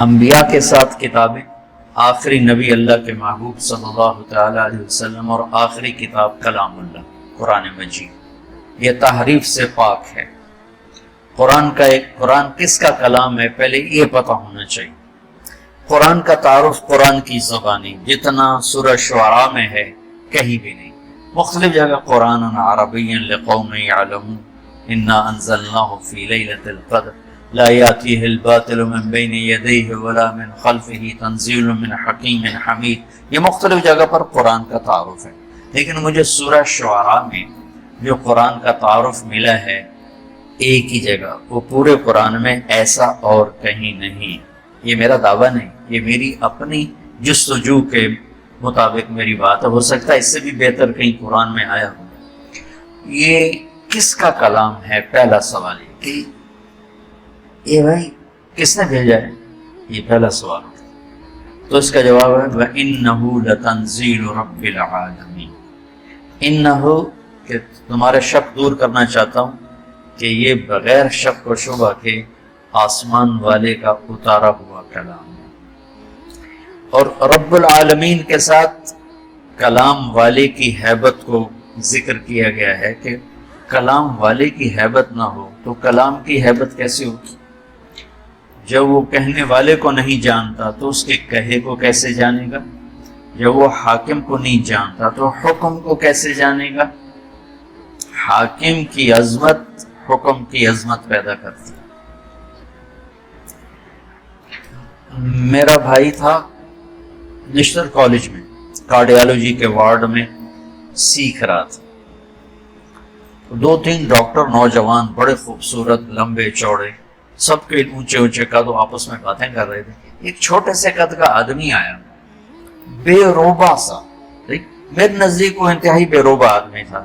انبیاء کے ساتھ کتابیں، آخری نبی اللہ کے محبوب صلی اللہ تعالی علیہ وسلم، اور آخری کتاب کلام اللہ قرآن مجید، یہ تحریف سے پاک ہے۔ قرآن کس کا کلام ہے پہلے یہ پتہ ہونا چاہیے۔ قرآن کا تعارف قرآن کی زبانی جتنا سورہ شعراء میں ہے کہیں بھی نہیں۔ مختلف جگہ قرآن عربی لقوم یعلمون انا انزلناہ فی لیلۃ القدر لا یاتیہ الباطل من بین یدیہ ولا من خلفہ تنزیل من حکیم حمید، یہ مختلف جگہ پر قرآن کا تعارف ہے۔ لیکن مجھے سورہ شعراء میں جو قرآن کا تعارف ملا ہے ایک ہی جگہ، وہ پورے قرآن میں ایسا اور کہیں نہیں۔ یہ میرا دعویٰ نہیں، یہ میری اپنی جستجو کے مطابق میری بات ہے، ہو سکتا ہے اس سے بھی بہتر کہیں قرآن میں آیا ہو۔ یہ کس کا کلام ہے؟ پہلا سوال یہ کہ یہ بھائی کس نے بھیجا ہے، یہ پہلا سوال۔ تو اس کا جواب ہے وَإِنَّهُ لَتَنزِيلُ رَبِّ الْعَالَمِينَ۔ انہو کہ تمہارا شک دور کرنا چاہتا ہوں کہ یہ بغیر شک و شبہ کے آسمان والے کا اتارا ہوا کلام ہے۔ اور رب العالمین کے ساتھ کلام والے کی ہیبت کو ذکر کیا گیا ہے کہ کلام والے کی ہیبت نہ ہو تو کلام کی ہیبت کیسے ہوگی؟ جب وہ کہنے والے کو نہیں جانتا تو اس کے کہے کو کیسے جانے گا؟ جب وہ حاکم کو نہیں جانتا تو حکم کو کیسے جانے گا؟ حاکم کی عظمت حکم کی عظمت پیدا کرتی ہے۔ میرا بھائی تھا نشتر کالج میں کارڈیالوجی کے وارڈ میں سیکھ رہا تھا۔ دو تین ڈاکٹر نوجوان بڑے خوبصورت لمبے چوڑے سب کے اونچے اونچے قد آپس میں باتیں کر رہے تھے۔ ایک چھوٹے سے قد کا آدمی آیا، بے روبا سا، میرے نزدیک وہ انتہائی بے روبا آدمی تھا،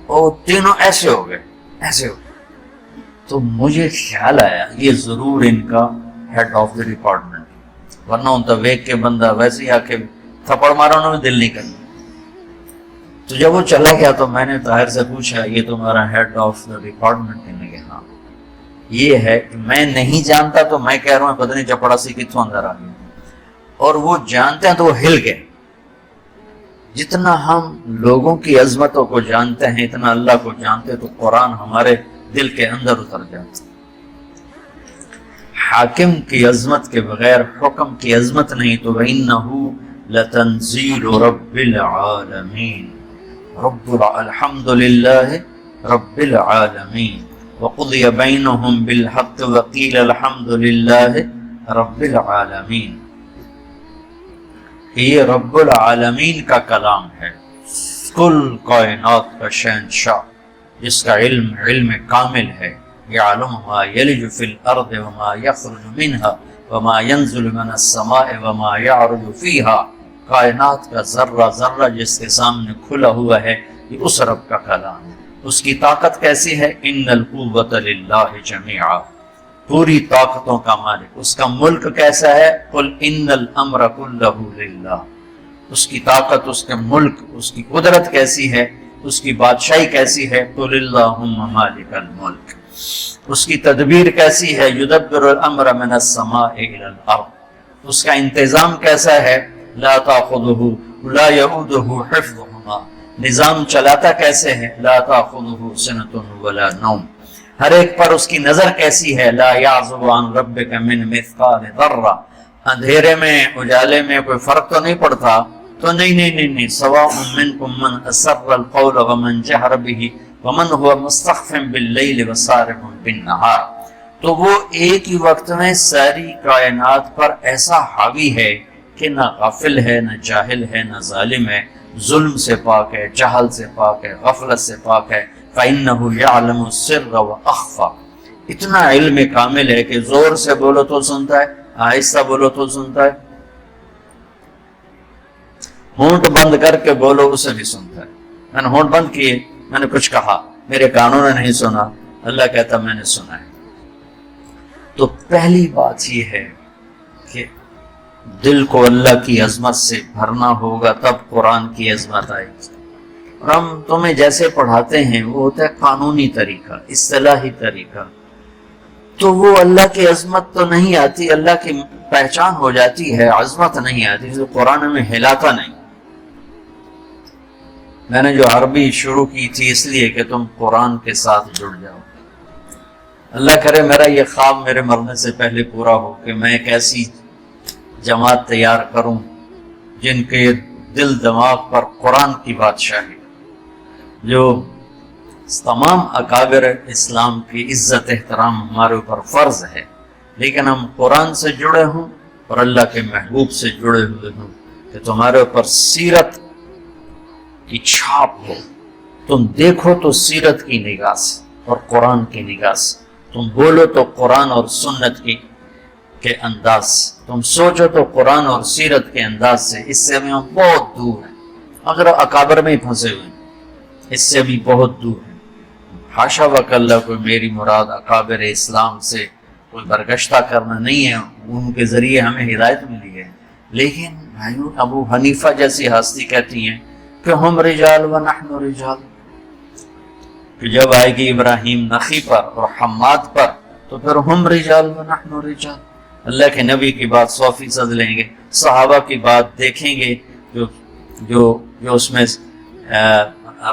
اور تینوں ایسے ہو گئے ایسے ہو گئے۔ تو مجھے خیال آیا یہ ضرور ان کا ہیڈ آف دا ڈپارٹمنٹ، ورنہ ان تو ویک کے بندہ ویسے ہی آ کے تھپڑ مارا انہوں نے دل نہیں کرنا۔ تو جب وہ چلا گیا تو میں نے طاہر سے پوچھا یہ تمہارا ہیڈ آف دا ڈپارٹمنٹ؟ کہنے لگے ہاں۔ یہ ہے کہ میں نہیں جانتا تو میں کہہ رہا ہوں پتہ نہیں چپڑا سی کتوں اندر آ گیا، اور وہ جانتے ہیں تو وہ ہل گئے۔ جتنا ہم لوگوں کی عظمتوں کو جانتے ہیں اتنا اللہ کو جانتے تو قرآن ہمارے دل کے اندر اتر جاتا۔ حاکم کی عظمت کے بغیر حکم کی عظمت نہیں تو وَإِنَّهُ لَتَنزِيلُ رَبِّ الْعَالَمِينَ الحمد للہ رب العالمین وقضی بینہم بالحق وقیل الحمد للہ رب العالمین۔ یہ رب العالمین کا کلام ہے، کل کائنات کا شہنشاہ، جس کا علم کامل ہے۔ یعلم ما یلج فی الارض وما یخرج منها وما ینزل من السماء وما یعرج فیہا، کائنات کا ذرہ ذرہ جس کے سامنے کھلا ہوا ہے، یہ اس رب کا کلام ہے۔ اس کی طاقت کیسی ہے؟ ان القوۃ للہ جمیعا، پوری طاقتوں کا مالک۔ اس کا ملک کیسا ہے؟ قل ان الامر کلہ للہ، اس کی طاقت، اس کے ملک، اس کی قدرت کیسی ہے، اس کی بادشاہی کیسی ہے؟ قل اللہم مالک الملک۔ اس کی تدبیر کیسی ہے؟ یدبر الامر من السماء الی الارض۔ اس کا انتظام کیسا ہے؟ لا تاخذہ لا یعودہ حفظہما، نظام چلاتا کیسے ہے؟ لا تاخذہ سنۃ ولا نوم، ہر ایک پر اس کی نظر کیسی ہے؟ لا یعزب عن ربک من مثقال ذرہ، اندھیرے میں اجالے میں کوئی فرق تو نہیں پڑتا؟ تو نہیں، سواء منکم من اسر القول ومن جہر بہ ومن هو مستخف باللیل وسارب بالنہار۔ تو وہ ایک ہی وقت میں ساری کائنات پر ایسا حاوی ہے کہ نہ غافل ہے، نہ جاہل ہے، نہ ظالم ہے، ظلم سے پاک ہے، جہل سے پاک ہے، غفلت سے پاک ہے۔ فَإِنَّهُ يَعْلَمُ السِّرَّ وَأَخْفَى، اتنا علم کامل ہے کہ زور سے بولو تو سنتا ہے، آہستہ بولو تو سنتا ہے، ہونٹ بند کر کے بولو اسے بھی سنتا ہے۔ میں نے ہونٹ بند کیے، میں نے کچھ کہا، میرے کانوں نے نہیں سنا، اللہ کہتا میں نے سنا ہے۔ تو پہلی بات یہ ہے کہ دل کو اللہ کی عظمت سے بھرنا ہوگا، تب قرآن کی عظمت آئے گی۔ اور ہم تمہیں جیسے پڑھاتے ہیں وہ ہوتا ہے قانونی طریقہ، اصطلاحی طریقہ، تو وہ اللہ کی عظمت تو نہیں آتی، اللہ کی پہچان ہو جاتی ہے، عظمت نہیں آتی، تو قرآن میں ہلاتا نہیں۔ میں نے جو عربی شروع کی تھی اس لیے کہ تم قرآن کے ساتھ جڑ جاؤ۔ اللہ کرے میرا یہ خواب میرے مرنے سے پہلے پورا ہو کہ میں ایک ایسی جماعت تیار کروں جن کے دل دماغ پر قرآن کی بادشاہی، جو تمام اکابر اسلام کی عزت احترام ہمارے اوپر فرض ہے، لیکن ہم قرآن سے جڑے ہوں اور اللہ کے محبوب سے جڑے ہوئے ہوں، کہ تمہارے اوپر سیرت کی چھاپ ہو، تم دیکھو تو سیرت کی نگاہ سے اور قرآن کی نگاہ سے، تم بولو تو قرآن اور سنت کے انداز سے، تم سوچو تو قرآن اور سیرت کے انداز سے۔ اس سے بھی ہم بہت دور ہیں، اگر اکابر میں ہی پھنسے ہوئے ہیں، اس سے بھی بہت دور ہیں۔ حاشا وکلا کوئی میری مراد اکابر اسلام سے کوئی برگشتہ کرنا نہیں ہے، ان کے ذریعے ہمیں ہدایت ملی ہے، لیکن بھائیو ابو حنیفہ جیسی ہستی کہتی ہیں کہ ہم رجال و نحن رجال، کہ جب آئے گی ابراہیم نخی پر اور حماد پر تو پھر ہم رجال و نحن رجال۔ اللہ کے نبی کی بات 100% لیں گے، صحابہ کی بات دیکھیں گے، جو اس میں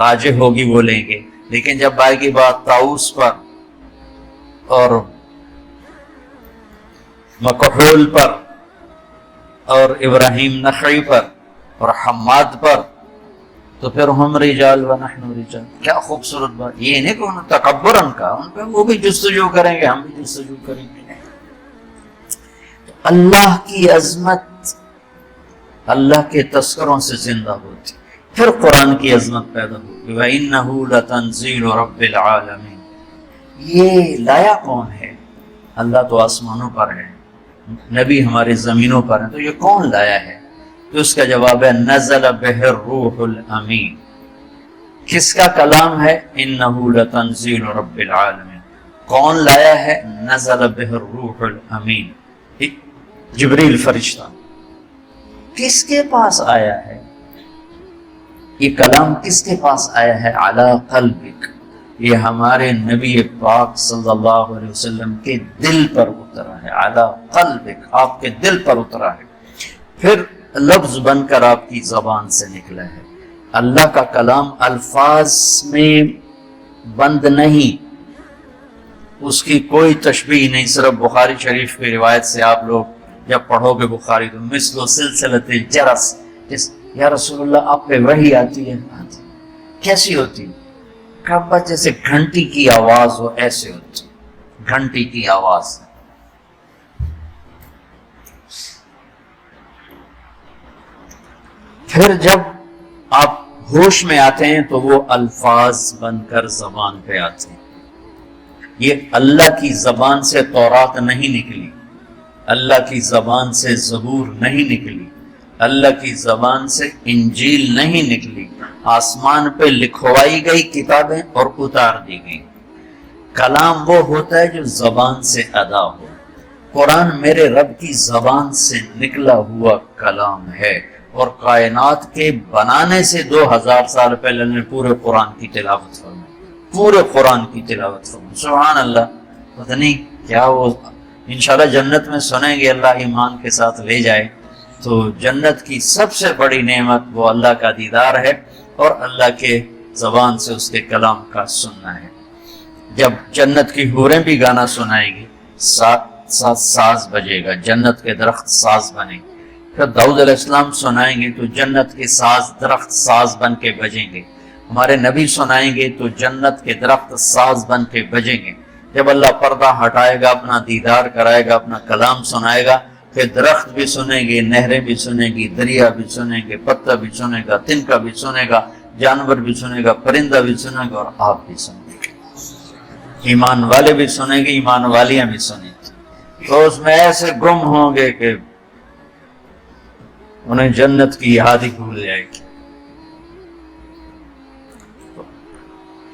راجح ہوگی وہ لیں گے، لیکن جب آئے گی بات طاؤس پر اور مکحول پر اور ابراہیم نخعی پر اور حماد پر تو پھر ہم رجال و نحن رجال۔ کیا خوبصورت بات، یہ نہیں کہ انہوں تکبرن کا، ان پہ وہ بھی جستجو کریں گے، ہم بھی جستجو کریں گے۔ اللہ کی عظمت اللہ کے تذکروں سے زندہ ہوتی، پھر قرآن کی عظمت پیدا ہوگی۔ وَإِنَّهُ لَتَنزِيلُ رَبِّ الْعَالَمِينَ۔ یہ لایا کون ہے؟ اللہ تو آسمانوں پر ہے، نبی ہمارے زمینوں پر ہیں، تو یہ کون لایا ہے؟ تو اس کا جواب ہے نزل بہ الروح الامین۔ کس کا کلام ہے؟ انہ لتنزیل رب العالمین۔ کون لایا ہے؟ نزل بہ الروح الامین، جبریل فرشتہ۔ کس کے پاس آیا ہے یہ کلام؟ کس کے پاس آیا ہے؟ علی قلبک، یہ ہمارے نبی پاک صلی اللہ علیہ وسلم کے دل پر اترا ہے۔ علی قلبک، آپ کے دل پر اترا ہے، پھر لفظ بن کر آپ کی زبان سے نکلا ہے۔ اللہ کا کلام الفاظ میں بند نہیں، اس کی کوئی تشبیہ نہیں۔ صرف بخاری شریف کی روایت سے آپ لوگ جب پڑھو گے بخاری تو مثل سلسلۃ الجرس، یا رسول اللہ آپ پہ وحی آتی ہے، کیسی ہوتی؟ کعبہ جیسے گھنٹی کی آواز ہو، ایسے ہوتی گھنٹی کی آواز۔ پھر جب آپ ہوش میں آتے ہیں تو وہ الفاظ بن کر زبان پہ آتے ہیں۔ یہ اللہ کی زبان سے تورات نہیں نکلی، اللہ کی زبان سے زبور نہیں نکلی، اللہ کی زبان سے انجیل نہیں نکلی، آسمان پہ لکھوائی گئی کتابیں اور اتار دی گئی۔ کلام وہ ہوتا ہے جو زبان سے ادا ہو۔ قرآن میرے رب کی زبان سے نکلا ہوا کلام ہے، اور کائنات کے بنانے سے 2000 سال پہلے نے پورے قرآن کی تلاوت فرمائی، پورے قرآن کی تلاوت فرمائی۔ سبحان اللہ، پتہ نہیں کیا وہ انشاءاللہ جنت میں سنیں گے، اللہ ایمان کے ساتھ لے جائے تو جنت کی سب سے بڑی نعمت وہ اللہ کا دیدار ہے اور اللہ کے زبان سے اس کے کلام کا سننا ہے۔ جب جنت کی حوریں بھی گانا سنائیں گی، ساتھ ساتھ ساز بجے گا، جنت کے درخت ساز بنے گے۔ پھر داؤد علیہ السلام سنائیں گے تو جنت کے ساز درخت ساز بن کے بجیں گے۔ ہمارے نبی سنائیں گے تو جنت کے درخت ساز بن کے بجیں گے۔ جب اللہ پردہ ہٹائے گا، اپنا دیدار کرائے گا، اپنا کلام سنائے گا، پھر درخت بھی سنیں گے، نہریں بھی سنیں گی، دریا بھی سنیں گے، پتا بھی سنے گا، تنکا بھی سنے گا، جانور بھی سنے گا، پرندہ بھی سنے گا، اور آپ بھی سنیں گے۔ ایمان والے بھی سنیں گے، ایمان والیاں بھی سنیں گے۔ تو اس میں ایسے گم ہوں گے کہ انہیں جنت کی یاد ہی بھول جائے گی۔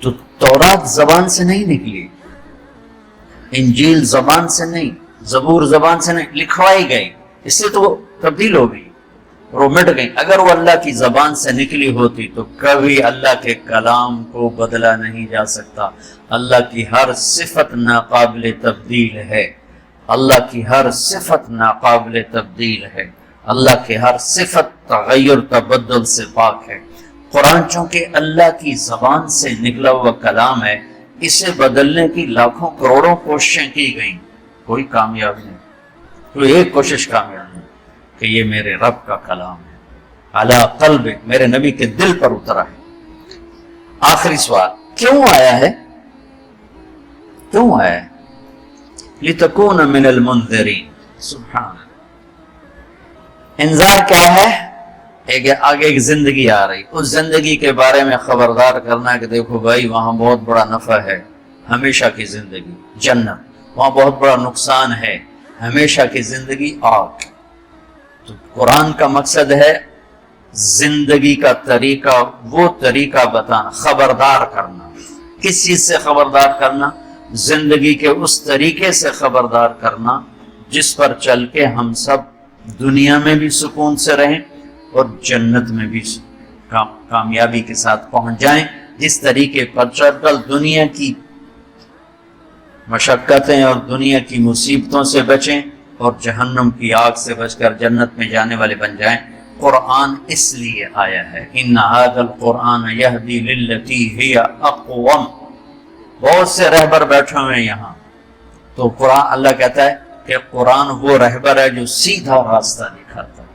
تو تورات زبان سے نہیں نکلی، انجیل زبان سے نہیں، زبور زبان سے نہیں، لکھوائی گئی، اس سے تو وہ تبدیل ہو گئی۔ اور وہ مٹ گئی. اگر وہ اللہ کی زبان سے نکلی ہوتی تو کبھی اللہ کے کلام کو بدلا نہیں جا سکتا. اللہ کی ہر صفت ناقابل تبدیل ہے. اللہ کی ہر صفت ناقابل تبدیل ہے. اللہ کی ہر صفت تغیر تبدل سے پاک ہے. قرآن چونکہ اللہ کی زبان سے نکلا ہوا کلام ہے، اسے بدلنے کی لاکھوں کروڑوں کوششیں کی گئیں، کوئی کامیاب نہیں. کوئی ایک کوشش کامیاب نہیں کہ یہ میرے رب کا کلام ہے، علی قلب، میرے نبی کے دل پر اترا ہے. آخری سوال، کیوں آیا ہے؟ کیوں آیا ہے؟ لِتَكُونَ مِنَ الْمُنذِرِينَ. سبحان اللہ. انذار کیا ہے؟ آگے ایک زندگی آ رہی، اس زندگی کے بارے میں خبردار کرنا کہ دیکھو بھائی وہاں بہت بڑا نفع ہے، ہمیشہ کی زندگی جنت، وہاں بہت بڑا نقصان ہے، ہمیشہ کی زندگی آگ. تو قرآن کا مقصد ہے زندگی کا طریقہ، وہ طریقہ بتانا، خبردار کرنا. کس چیز سے خبردار کرنا؟ زندگی کے اس طریقے سے خبردار کرنا جس پر چل کے ہم سب دنیا میں بھی سکون سے رہیں اور جنت میں بھی کامیابی کے ساتھ پہنچ جائیں. جس طریقے پر چل کر دنیا کی مشقتیں اور دنیا کی مصیبتوں سے بچیں اور جہنم کی آگ سے بچ کر جنت میں جانے والے بن جائیں. قرآن اس لیے آیا ہے، ان ھذا القرآن یہدی للتی ہی اقوم. بہت سے رہبر بیٹھے ہوئے ہیں یہاں، تو قرآن، اللہ کہتا ہے کہ قرآن وہ رہبر ہے جو سیدھا راستہ دکھاتا ہے.